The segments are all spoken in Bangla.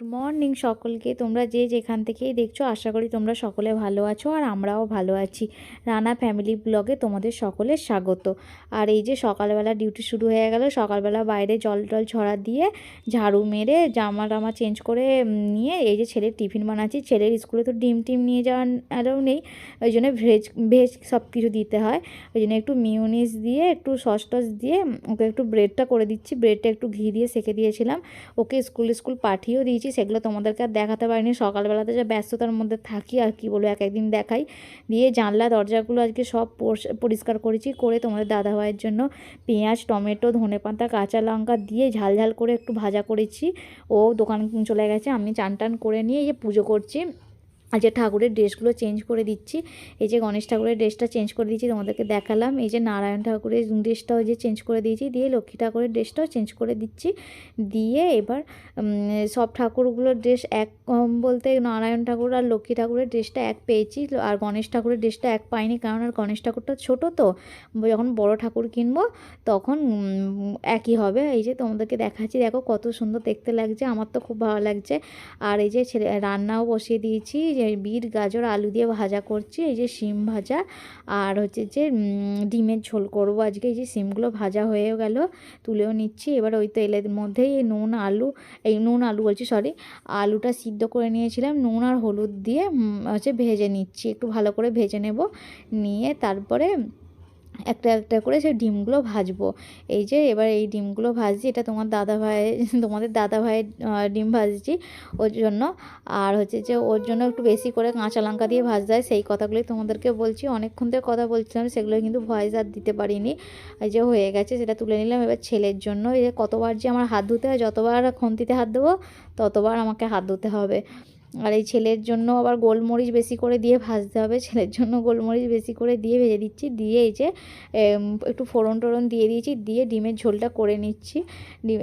মর্নিং সকলকে। তোমরা যে যেখান থেকেই দেখছো আশা করি তোমরা সকলে ভালো আছো আর আমরাও ভালো আছি। রানা ফ্যামিলি ব্লগে তোমাদের সকলের স্বাগত। আর এই যে সকালবেলা ডিউটি শুরু হয়ে গেল। সকালবেলা বাইরে জল টল ছড়া দিয়ে ঝাড়ু মেরে জামা টামা চেঞ্জ করে নিয়ে এই যে ছেলের টিফিন বানাচ্ছি। ছেলের স্কুলে তো ডিম টিম নিয়ে যাওয়ার অ্যালাউ নেই, ওই জন্য ভেজ ভেজ সব কিছু দিতে হয়। ওই জন্য একটু মিউনিস দিয়ে একটু সস টস দিয়ে ওকে একটু ব্রেডটা করে দিচ্ছি। ব্রেডটা একটু ঘি দিয়ে সেঁকে দিয়েছিলাম। ওকে স্কুল পাঠিয়েও দিয়েছি, সেগুলো তোমাদেরকে আর দেখাতে পারিনি। সকালবেলাতে যে ব্যস্ততার মধ্যে থাকি আর কি বলবো, এক একদিন দেখাই। দিয়ে জানলা দরজাগুলো আজকে সব পরিষ্কার করেছি। করে তোমাদের দাদাভাইয়ের জন্য পেঁয়াজ, টমেটো, ধনেপাতা, কাঁচা লঙ্কা দিয়ে ঝাল ঝাল করে একটু ভাজা করেছি। ও দোকান চলে গেছে, আমি চান টান করে নিয়ে এই যে পুজো করছি। আর যে ঠাকুরের ড্রেসগুলো চেঞ্জ করে দিচ্ছি। এই যে গণেশ ঠাকুরের ড্রেসটা চেঞ্জ করে দিয়েছি, তোমাদেরকে দেখালাম। এই যে নারায়ণ ঠাকুরের ড্রেসটাও যে চেঞ্জ করে দিয়েছি, দিয়ে লক্ষ্মী ঠাকুরের ড্রেসটাও চেঞ্জ করে দিচ্ছি। দিয়ে এবার সব ঠাকুরগুলোর ড্রেস এক বলতে নারায়ণ ঠাকুর আর লক্ষ্মী ঠাকুরের ড্রেসটা এক পেয়েছি, আর গণেশ ঠাকুরের ড্রেসটা এক পাইনি, কারণ আর গণেশ ঠাকুরটা ছোটো তো, যখন বড় ঠাকুর কিনবো তখন একই হবে। এই যে তোমাদেরকে দেখাচ্ছি, দেখো কত সুন্দর দেখতে লাগছে, আমার তো খুব ভালো লাগছে। আর এই যে রান্নাও বসিয়ে দিয়েছি, যে বিট গাজর আলু দিয়ে ভাজা করছি। এই যে শিম ভাজা আর হচ্ছে যে ডিমের ঝোল করব আজকে। এই যে শিমগুলো ভাজা হয়ে গেল, তুলেও নিচ্ছি। এবার ওই তেলের মধ্যেই নুন আলু বলছি সরি, আলুটা সিদ্ধ করে নিয়েছিলাম, নুন আর হলুদ দিয়ে হচ্ছে ভেজে নিচ্ছি। একটু ভালো করে ভেজে নেব, নিয়ে তারপরে একটা একটা করে সেই ডিমগুলো ভাজবো। এই যে এবার এই ডিমগুলো ভাজছি, এটা তোমাদের দাদাভাইয়ের ডিম ভাজছি ওর জন্য। আর হচ্ছে যে ওর জন্য একটু বেশি করে কাঁচা লঙ্কা দিয়ে ভাজতে হয়, সেই কথাগুলোই তোমাদেরকে বলছি। অনেকক্ষণ থেকে কথা বলছিলাম, সেগুলো কিন্তু ভয়েস আর দিতে পারিনি। এই যে হয়ে গেছে, সেটা তুলে নিলাম। এবার ছেলের জন্য এই যে কতবার যে আমার হাত ধুতে হয়, যতবার খুন্তিতে হাত দেবো ততবার আমাকে হাত ধুতে হবে। আর এই ছেলের জন্য আবার গোলমরিচ বেশি করে দিয়ে ভাজতে হবে, ছেলের জন্য গোলমরিচ বেশি করে দিয়ে ভেজে দিচ্ছি। দিয়ে এই যে একটু ফোড়ন টোড়ন দিয়ে দিয়েছি, দিয়ে ডিমের ঝোলটা করে নিচ্ছি।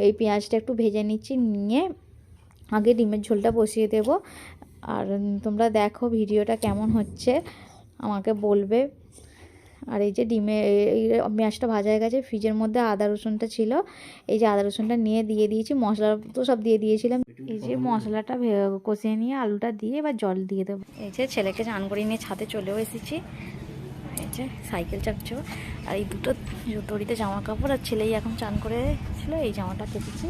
এই পেঁয়াজটা একটু ভেজে নিচ্ছি, নিয়ে আগে ডিমের ঝোলটা বসিয়ে দেব। আর তোমরা দেখো ভিডিওটা কেমন হচ্ছে আমাকে বলবে। আর এই যে এই পেঁয়াজটা ভাজা হয়ে গেছে, ফ্রিজের মধ্যে আদা রসুনটা ছিল, এই যে আদা রসুনটা নিয়ে দিয়ে দিয়েছি। মশলা তো সব দিয়ে দিয়েছিলাম। এই যে মশলাটা কষিয়ে নিয়ে আলুটা দিয়ে এবার জল দিয়ে দেবো। এই যে ছেলেকে চান করিয়ে নিয়ে ছাদে চলেও এসেছি। এই যে সাইকেল চাপছো, আর এই দুটো দড়িতে জামা কাপড়, আর ছেলেই এখন চান করে ছিল, এই জামাটা কেটেছি।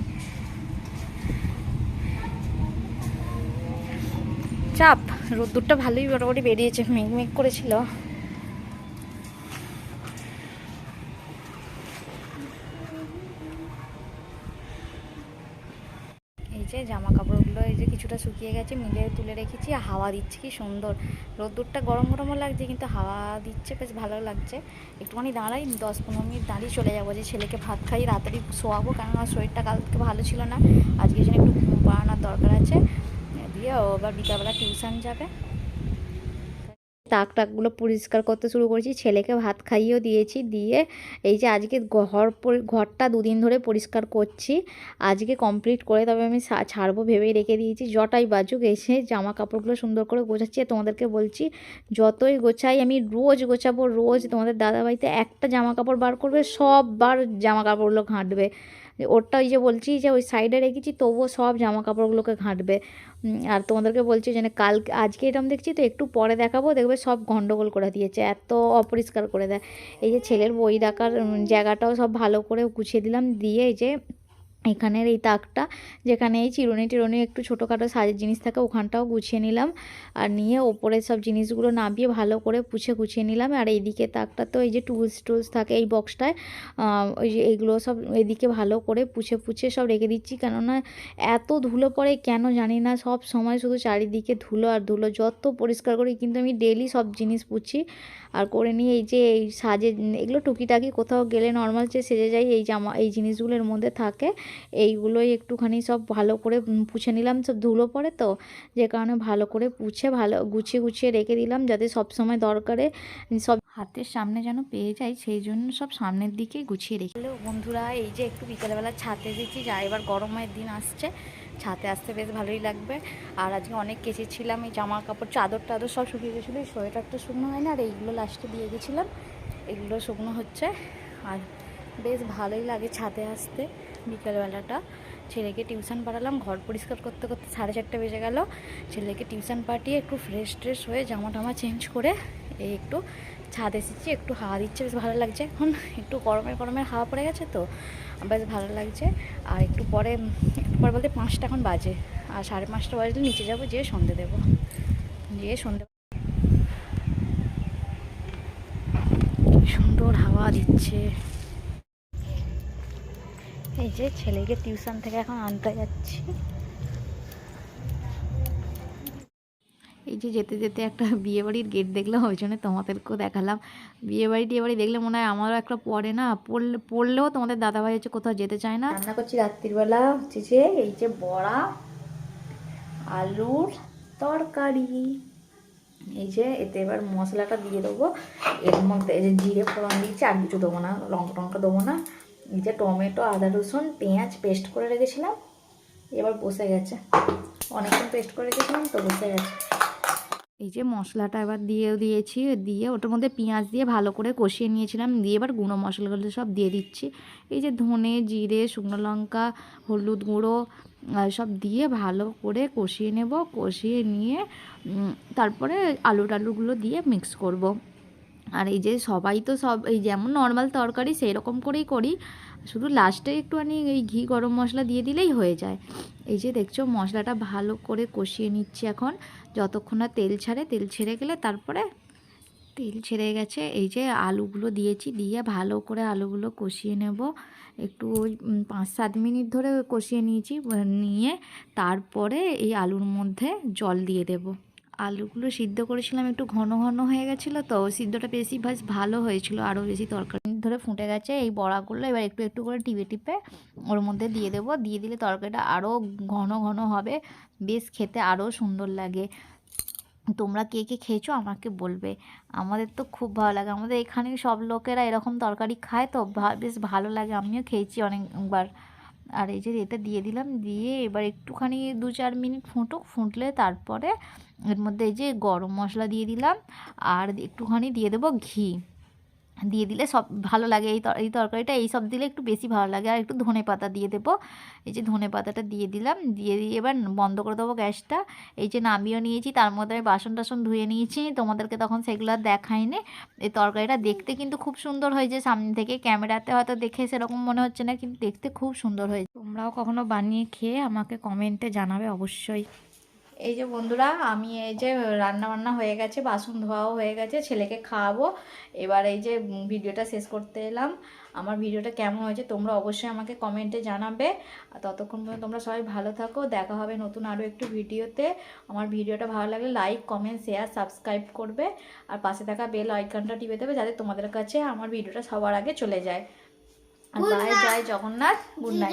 চাপ রোদ্দুরটা ভালোই মোটামুটি বেরিয়েছে, মেঘ করেছিল। এই যে জামা কাপড়গুলো এই যে কিছুটা শুকিয়ে গেছে, মিলে তুলে রেখেছি। হাওয়া দিচ্ছে কি সুন্দর, রোদ্দুরটা গরম গরমও লাগছে কিন্তু হাওয়া দিচ্ছে, বেশ ভালো লাগছে। একটুখানি দাঁড়াই, 10-15 মিনিট দাঁড়িয়ে চলে যাবো, যে ছেলেকে ভাত খাই তাড়াতাড়ি শোয়াবো, কেননা শরীরটা কালকে ভালো ছিল না, আজকে জন্য একটু ঘুম পাড়ানোর দরকার আছে। দিয়ে ও আবার বিকালবেলা টিউশন যাবে। টাকগুলো পরিষ্কার করতে শুরু করেছি, ছেলেকে ভাত খাইয়েও দিয়েছি। দিয়ে এই যে আজকে ঘরটা 2 দিন ধরে পরিষ্কার করছি, আজকে কমপ্লিট করে তবে আমি ছাড়বো ভেবেই রেখে দিয়েছি। যটাই বাজুক এসে জামা কাপড়গুলো সুন্দর করে গোছাচ্ছি। তোমাদেরকে বলছি যতই গোছাই আমি রোজ গোছাবো, রোজ তোমাদের দাদাভাইতে একটা জামা কাপড় বার করবে, সববার জামা কাপড়গুলো ঘাঁটবে। ওরটা ওই যে বলছি যে ওই সাইডে রেখেছি, তবুও সব জামা কাপড়গুলোকে ঘাঁটবে। আর তোমাদেরকে বলছি যে আজকে এরকম দেখছি তো একটু পরে দেখাবো, দেখবে সব গন্ডগোল করে দিয়েছে, এত অপরিষ্কার করে দেয়। এই যে ছেলের বই রাখার জায়গাটাও সব ভালো করে গুছিয়ে দিলাম। দিয়ে এই যে এখানের এই তাকটা, যেখানে এই চিরুনি একটু ছোটোখাটো সাজের জিনিস থাকে, ওখানটাও গুছিয়ে নিলাম। আর নিয়ে ওপরে সব জিনিসগুলো নামিয়ে ভালো করে গুছিয়ে নিলাম। আর এইদিকে তাকটা তো এই যে টুলস থাকে এই বক্সটায়, ওই যে এইগুলো সব এদিকে ভালো করে পুছে সব রেখে দিচ্ছি। কেননা এত ধুলো পড়ে কেন জানি না, সব সময় শুধু চারিদিকে ধুলো আর ধুলো, যত পরিষ্কার করি কিন্তু আমি ডেলি সব জিনিস পুছি আর করে নিয়ে এই যে এই সাজে এগুলো টুকিটাকি কোথাও গেলে নর্মাল যে সেজে যাই, এই জিনিসগুলোর মধ্যে থাকে, এইগুলোই একটুখানি সব ভালো করে পুছে নিলাম। সব ধুলো পড়ে তো, যে কারণে ভালো করে পুছে ভালো গুছিয়ে রেখে দিলাম, যাতে সব সময় দরকারে সব হাতের সামনে যেন পেয়ে যাই, সেই জন্য সব সামনের দিকে গুছিয়ে রেখে। হ্যালো বন্ধুরা, এই যে একটু বিকেলবেলা ছাদে এসেছি, যা এবার গরমের দিন আসছে, ছাদে আসতে বেশ ভালোই লাগবে। আর আজকে অনেক কেচেছিলাম, এই জামা কাপড় চাদর সব শুকিয়ে গেছিলো, এই সোয়েটারটা শুকনো হয় না, আর এইগুলো লাস্টে দিয়ে গেছিলাম, এগুলো শুকনো হচ্ছে। আর বেশ ভালোই লাগে ছাদে আসতে বিকেলবেলাটা। ছেলেকে টিউশন পাঠালাম, ঘর পরিষ্কার করতে করতে 4:30 বেজে গেল। ছেলেকে টিউশন পাঠিয়ে একটু ফ্রেশ ট্রেশ হয়ে জামা টামা চেঞ্জ করে এই একটু ছাদ এসেছি, একটু হাওয়া দিচ্ছে, বেশ ভালো লাগছে। এখন একটু গরমের হাওয়া পড়ে গেছে তো বেশ ভালো লাগছে। আর একটু পরে বলতে 5টা এখন বাজে, আর 5:30 বাজলে নিচে যাবো, যেয়ে সন্ধে দেবো, যেয়ে সন্ধে। সুন্দর হাওয়া দিচ্ছে। এই যে ছেলেকে টিউশন থেকে এখন আনতে যাচ্ছি। এই যে যেতে যেতে একটা বিয়েবাড়ির গেট দেখলাম, ওই জন্য তোমাদেরকেও দেখালাম। বিয়েবাড়ি দেখলে মনে হয় আমারও একটা পড়ে না, পড়লেও তোমাদের দাদাভাই হচ্ছে কোথাও যেতে চায় না। রান্না করছি রাত্রিবেলা হচ্ছে যে এই যে বড়া, আলুর তরকারি। এই যে এতে এবার মশলাটা দিয়ে দেবো। এর মধ্যে এই যে জিরে ফোড়ন দিয়েছি, আর কিছু দেবো না, লঙ্কা টঙ্কা দেবো না। এই যে টমেটো, আদা রসুন পেঁয়াজ পেস্ট করে রেখেছিলাম, এবার বসে গেছে। অনেকক্ষণ পেস্ট করে রেখেছিলাম তো বসে গেছে। এই যে মশলাটা এবার দিয়েছি, দিয়ে ওটার মধ্যে পেঁয়াজ দিয়ে ভালো করে কষিয়ে নিয়েছিলাম, দিয়ে এবার গুঁড়ো মশলাগুলো সব দিয়ে দিচ্ছি। এই যে ধনে, জিরে, শুকনো লঙ্কা, হলুদ গুঁড়ো সব দিয়ে ভালো করে কষিয়ে নেব। কষিয়ে নিয়ে তারপরে আলুগুলো দিয়ে মিক্স করব। আর এই যে সবাই তো সব এই যেমন নর্মাল তরকারি সেই রকম করেই করি, শুধু লাস্টে একটুখানি এই ঘি গরম মশলা দিয়ে দিলেই হয়ে যায়। এই যে দেখছো মশলাটা ভালো করে কষিয়ে নিচ্ছি এখন, যতক্ষণ না তেল ছাড়ে। তেল ছেড়ে গেলে তারপরে, তেল ছেড়ে গেছে, এই যে আলুগুলো দিয়েছি, দিয়ে ভালো করে আলুগুলো কষিয়ে নেব। একটু ওই 5-7 মিনিট ধরে কষিয়ে নিয়েছি, নিয়ে তারপরে এই আলুর মধ্যে জল দিয়ে দেব। আলুগুলো সিদ্ধ করেছিলাম, একটু ঘন ঘন হয়ে গেছিলো তো, সিদ্ধটা বেশি ভালো হয়েছিল, আরও বেশি তরকারি ধরে ফুটে গেছে। এই বড়াগুলো এবার একটু একটু করে টিপে টিপে ওর মধ্যে দিয়ে দেবো, দিয়ে দিলে তরকারিটা আরও ঘন ঘন হবে, বেশ খেতে আরও সুন্দর লাগে। তোমরা কে কে খেয়েছো আমাকে বলবে। আমাদের তো খুব ভালো লাগে, আমাদের এখানে সব লোকেরা এরকম তরকারি খায় তো বেশ ভালো লাগে, আমিও খেয়েছি অনেকবার। আর এই যে এটা দিয়ে দিলাম, দিয়ে এবার একটুখানি 2-4 মিনিট ফুটলে তারপরে এর মধ্যে এই যে গরম মশলা দিয়ে দিলাম, আর একটুখানি দিয়ে দেবো ঘি, দিয়ে দিলে সব ভালো লাগে। এই তরকারিটা এই সব দিলে একটু বেশি ভালো লাগে। আর একটু ধনেপাতা দিয়ে দেবো। এই যে ধনেপাতাটা দিয়ে দিলাম, দিয়ে এবার বন্ধ করে দেবো গ্যাসটা। এই যে নামিয়েও নিয়েছি, তার মধ্যে আমি বাসন টাসন ধুয়ে নিয়েছি, তোমাদেরকে তখন সেগুলো আর দেখাইনি। এই তরকারিটা দেখতে কিন্তু খুব সুন্দর হয়েছে, সামনে থেকে ক্যামেরাতে হয়তো দেখে সেরকম মনে হচ্ছে না, কিন্তু দেখতে খুব সুন্দর হয়েছে। তোমরাও কখনো বানিয়ে খেয়ে আমাকে কমেন্টে জানাবে অবশ্যই। এই যে বন্ধুরা, আমি এই যে রান্না বান্না হয়ে গেছে, বাসন ধোয়াও হয়ে গেছে, ছেলেকে খাওয়াবো। এবার এই যে ভিডিওটা শেষ করতে এলাম। আমার ভিডিওটা কেমন হয়েছে তোমরা অবশ্যই আমাকে কমেন্টে জানাবে। আর ততক্ষণ পর্যন্ত তোমরা সবাই ভালো থাকো, দেখা হবে নতুন আরও একটু ভিডিওতে। আমার ভিডিওটা ভালো লাগলে লাইক, কমেন্ট, শেয়ার, সাবস্ক্রাইব করবে, আর পাশে থাকা বেল আইকনটা টিপে দেবে, যাতে তোমাদের কাছে আমার ভিডিওটা সবার আগে চলে যায়। আর বাই, জয় জগন্নাথ, গুড নাইট।